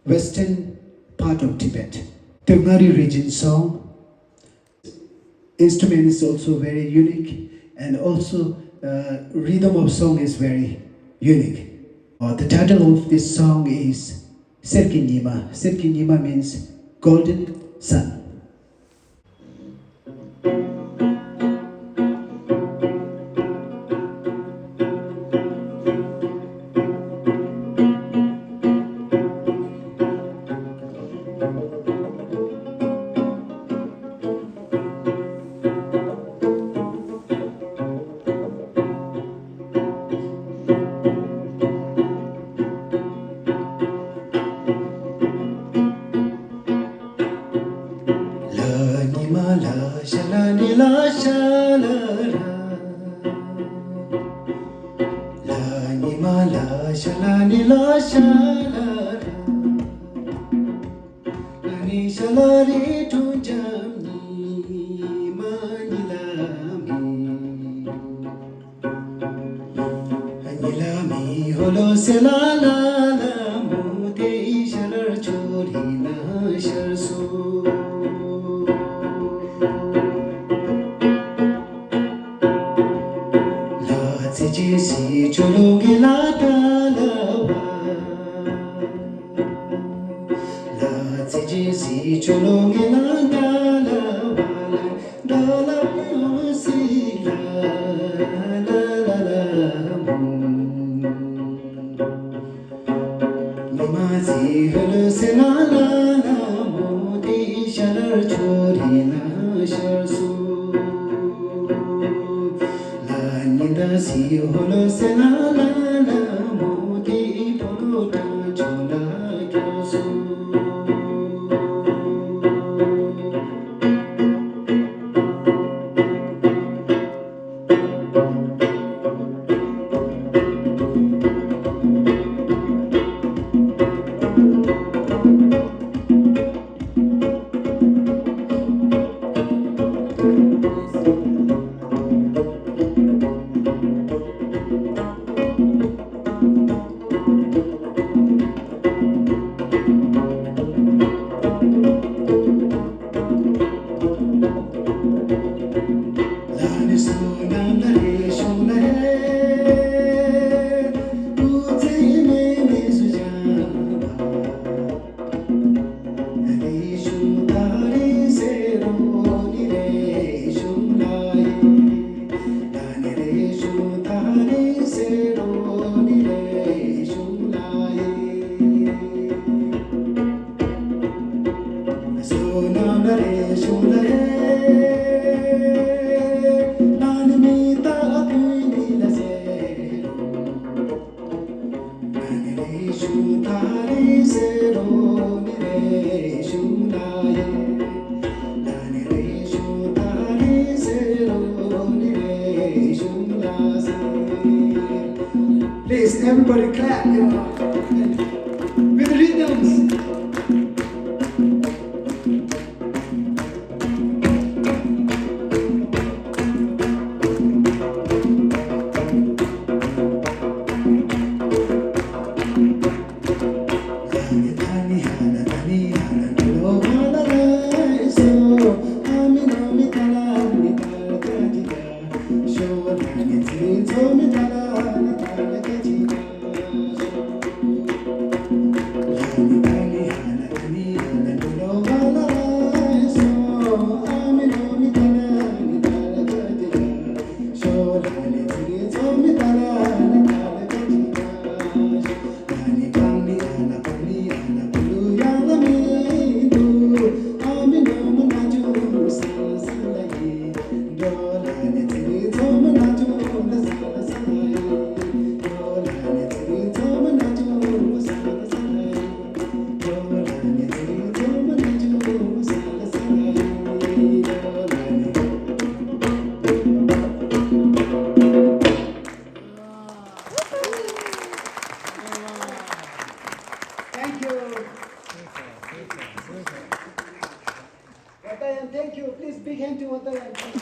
western part of Tibet. Tegnari region song. Instrument is also very unique, and also rhythm of song is very unique. The title of this song is Serkinima. Serkinima means golden sun. La shala ni la shala la ni ma la shala ni la shala la ni shala ri tu jam ni ma ni la mi holo se la mu te shalar chori na shar so si cholonge la talawa la si cholonge la talawa dalawa si la namazi hal se la moti shalar chori na shar su si holo se la moti polo ta chola kyosu Please, everybody clap, with rhythms. Thank you. Please big hand to Watayan.